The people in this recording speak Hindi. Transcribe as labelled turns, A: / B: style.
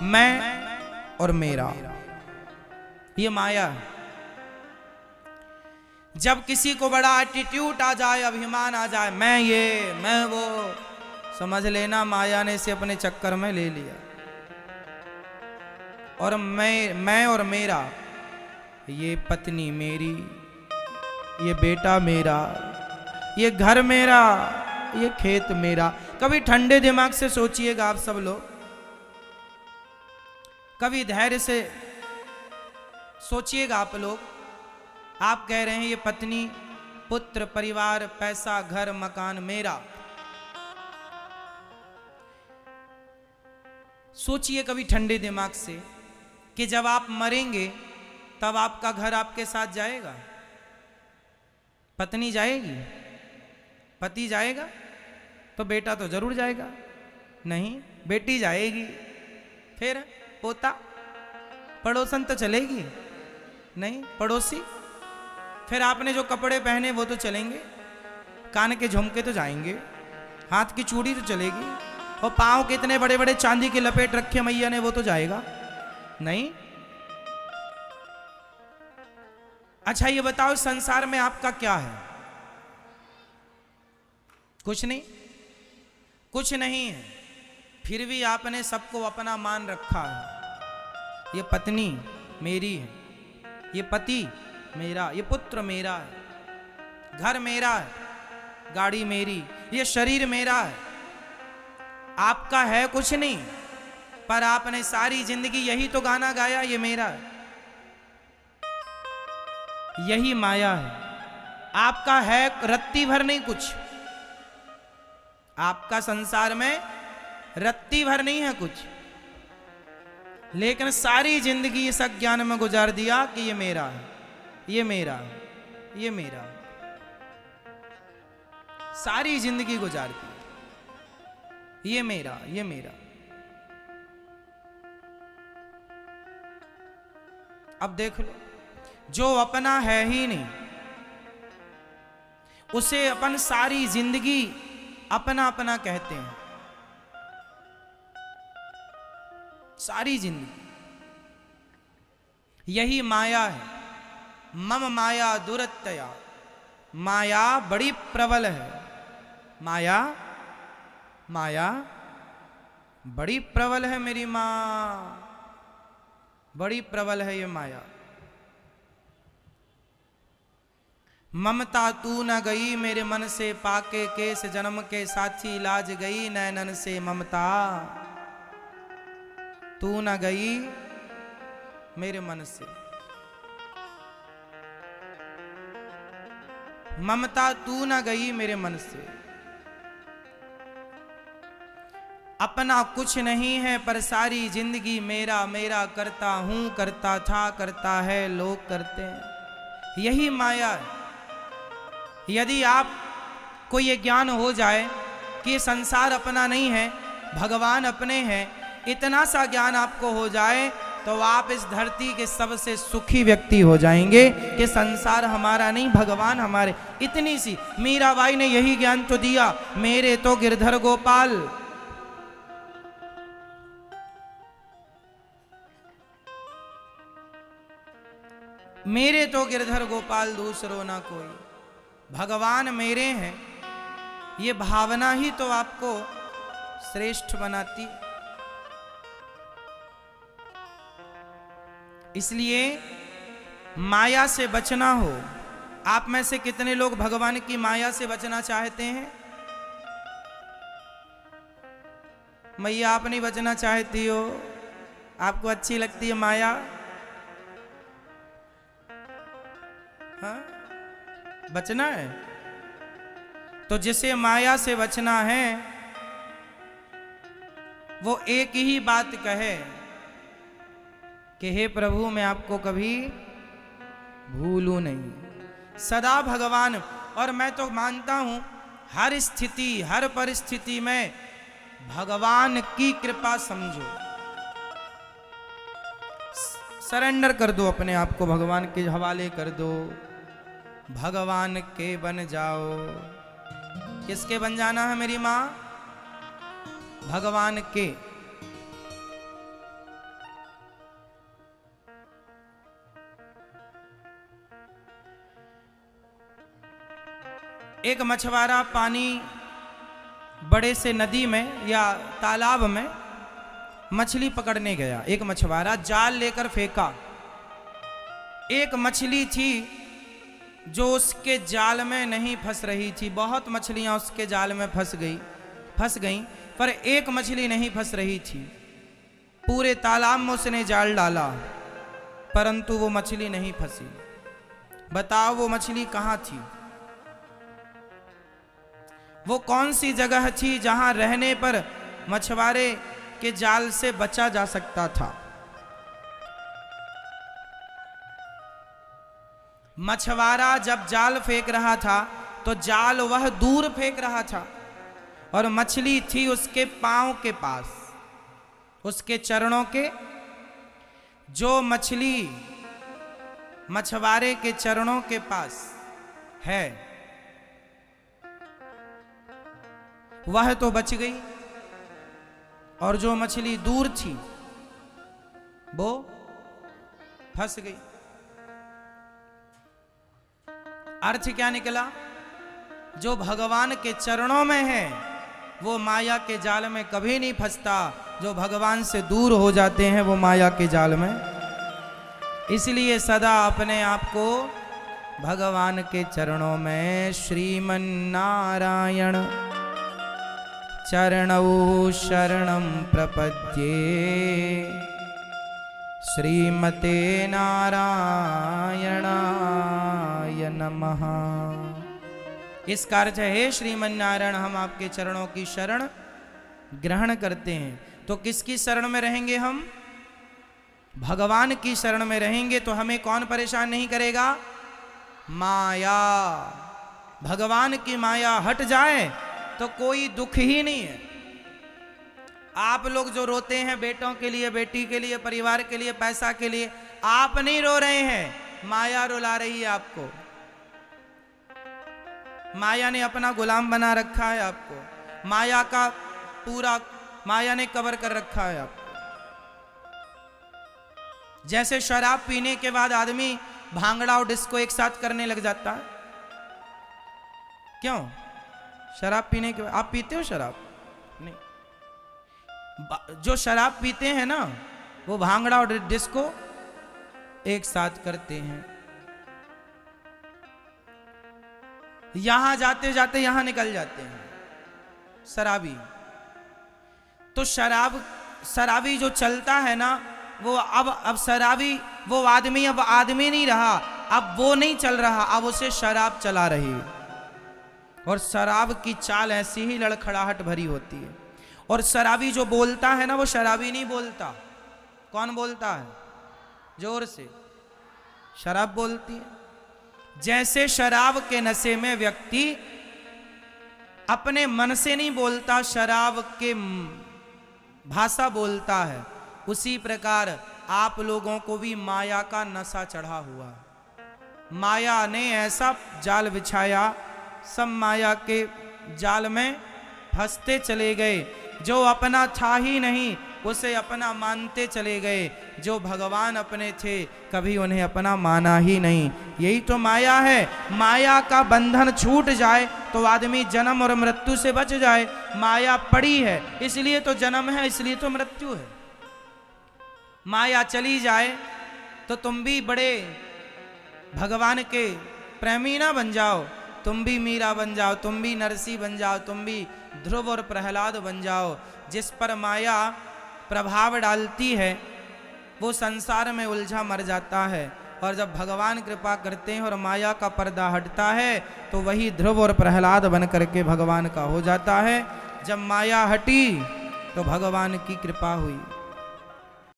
A: मैं और मेरा, ये माया है। जब किसी को बड़ा एटीट्यूड आ जाए, अभिमान आ जाए, मैं ये मैं वो, समझ लेना माया ने इसे अपने चक्कर में ले लिया। और मैं और मेरा, ये पत्नी मेरी, ये बेटा मेरा, ये घर मेरा, ये खेत मेरा। कभी ठंडे दिमाग से सोचिएगा आप सब लोग, कभी धैर्य से सोचिएगा आप लोग। आप कह रहे हैं ये पत्नी, पुत्र, परिवार, पैसा, घर, मकान मेरा। सोचिए कभी ठंडे दिमाग से कि जब आप मरेंगे तब आपका घर आपके साथ जाएगा? पत्नी जाएगी? पति जाएगा? तो बेटा तो जरूर जाएगा। नहीं, बेटी जाएगी, फिर पोता, पड़ोसन तो चलेगी नहीं, पड़ोसी, फिर आपने जो कपड़े पहने वो तो चलेंगे, कान के झुमके तो जाएंगे, हाथ की चूड़ी तो चलेगी, और पांव के इतने बड़े बड़े चांदी के लपेट रखे मैया ने वो तो जाएगा नहीं। अच्छा ये बताओ, संसार में आपका क्या है? कुछ नहीं, कुछ नहीं है, फिर भी आपने सबको अपना मान रखा है। ये पत्नी मेरी है, ये पति मेरा, ये पुत्र मेरा है, घर मेरा है, गाड़ी मेरी, ये शरीर मेरा है। आपका है कुछ नहीं, पर आपने सारी जिंदगी यही तो गाना गाया, ये मेरा है। यही माया है। आपका है रत्ती भर नहीं कुछ, आपका संसार में रत्ती भर नहीं है कुछ, लेकिन सारी जिंदगी इस अज्ञान में गुजार दिया कि ये मेरा है, ये मेरा है, ये मेरा है। सारी जिंदगी गुजार दी, ये मेरा, ये मेरा। अब देख लो, जो अपना है ही नहीं उसे अपन सारी जिंदगी अपना अपना कहते हैं। सारी जिंदगी यही माया है। मम माया दुरत्यया, माया बड़ी प्रबल है। माया, माया बड़ी प्रबल है मेरी मां, बड़ी प्रबल है ये माया। ममता तू न गई मेरे मन से, पाके केस जन्म के साथी लाज गई नैनन से ममता। तू न गई मेरे मन से, ममता तू न गई मेरे मन से। अपना कुछ नहीं है पर सारी जिंदगी मेरा मेरा करता हूं, करता था, करता है, लोग करते हैं। यही माया है। यदि आप को ये ज्ञान हो जाए कि ये संसार अपना नहीं है, भगवान अपने हैं, इतना सा ज्ञान आपको हो जाए तो आप इस धरती के सबसे सुखी व्यक्ति हो जाएंगे कि संसार हमारा नहीं, भगवान हमारे। इतनी सी मीराबाई ने यही ज्ञान तो दिया, मेरे तो गिरधर गोपाल। मेरे तो गिरधर गोपाल दूसरो ना कोई, भगवान मेरे हैं। ये भावना ही तो आपको श्रेष्ठ बनाती। इसलिए माया से बचना हो। आप में से कितने लोग भगवान की माया से बचना चाहते हैं? मैया आप नहीं बचना चाहती हो? आपको अच्छी लगती है माया? हाँ, बचना है तो जिसे माया से बचना है वो एक ही बात कहे कि हे प्रभु मैं आपको कभी भूलूं नहीं, सदा भगवान। और मैं तो मानता हूं हर स्थिति, हर परिस्थिति में भगवान की कृपा समझो। सरेंडर कर दो अपने आप को, भगवान के हवाले कर दो। भगवान के बन जाओ। किसके बन जाना है मेरी माँ? भगवान के। एक मछुआरा पानी बड़े से नदी में या तालाब में मछली पकड़ने गया। एक मछुआरा जाल लेकर फेंका। एक मछली थी जो उसके जाल में नहीं फंस रही थी। बहुत मछलियां उसके जाल में फंस गईं, पर एक मछली नहीं फंस रही थी। पूरे तालाब में उसने जाल डाला, परंतु वो मछली नहीं फंसी। बताओ वो मछली कहाँ थी? वो कौन सी जगह थी जहां रहने पर मछुआरे के जाल से बचा जा सकता था? मछुआरा जब जाल फेंक रहा था तो जाल वह दूर फेंक रहा था और मछली थी उसके पांव के पास, उसके चरणों के। जो मछली मछुआरे के चरणों के पास है वह तो बच गई, और जो मछली दूर थी वो फंस गई। अर्थ क्या निकला? जो भगवान के चरणों में है वो माया के जाल में कभी नहीं फंसता। जो भगवान से दूर हो जाते हैं वो माया के जाल में। इसलिए सदा अपने आप को भगवान के चरणों में, श्रीमन नारायण चरणौ शरणं प्रपद्ये, श्रीमते नारायणाय नमः। इसका अर्थ है, श्रीमन नारायण हम आपके चरणों की शरण ग्रहण करते हैं। तो किसकी शरण में रहेंगे हम? भगवान की शरण में रहेंगे तो हमें कौन परेशान नहीं करेगा? माया। भगवान की माया हट जाए तो कोई दुख ही नहीं है। आप लोग जो रोते हैं बेटों के लिए, बेटी के लिए, परिवार के लिए, पैसा के लिए, आप नहीं रो रहे हैं, माया रुला रही है आपको। माया ने अपना गुलाम बना रखा है आपको। माया का पूरा माया ने कवर कर रखा है आपको। जैसे शराब पीने के बाद आदमी भांगड़ा और डिस्को एक साथ करने लग जाता है। क्यों? शराब पीने के बाद। आप पीते हो शराब? नहीं। जो शराब पीते हैं ना वो भांगड़ा और डिस्को एक साथ करते हैं। यहां जाते जाते यहां निकल जाते हैं शराबी। तो शराबी जो चलता है ना वो अब शराबी वो आदमी अब आदमी नहीं रहा, अब वो नहीं चल रहा, अब उसे शराब चला रही है। और शराब की चाल ऐसी ही लड़खड़ाहट भरी होती है। और शराबी जो बोलता है ना वो शराबी नहीं बोलता। कौन बोलता है? जोर से शराब बोलती है। जैसे शराब के नशे में व्यक्ति अपने मन से नहीं बोलता, शराब के भाषा बोलता है, उसी प्रकार आप लोगों को भी माया का नशा चढ़ा हुआ है। माया ने ऐसा जाल बिछाया, सब माया के जाल में फंसते चले गए। जो अपना था ही नहीं उसे अपना मानते चले गए। जो भगवान अपने थे कभी उन्हें अपना माना ही नहीं। यही तो माया है। माया का बंधन छूट जाए तो आदमी जन्म और मृत्यु से बच जाए। माया पड़ी है इसलिए तो जन्म है, इसलिए तो मृत्यु है। माया चली जाए तो तुम भी बड़े भगवान के प्रेमी ना बन जाओ, तुम भी मीरा बन जाओ, तुम भी नरसी बन जाओ, तुम भी ध्रुव और प्रहलाद बन जाओ। जिस पर माया प्रभाव डालती है वो संसार में उलझा मर जाता है। और जब भगवान कृपा करते हैं और माया का पर्दा हटता है तो वही ध्रुव और प्रहलाद बन करके भगवान का हो जाता है। जब माया हटी तो भगवान की कृपा हुई।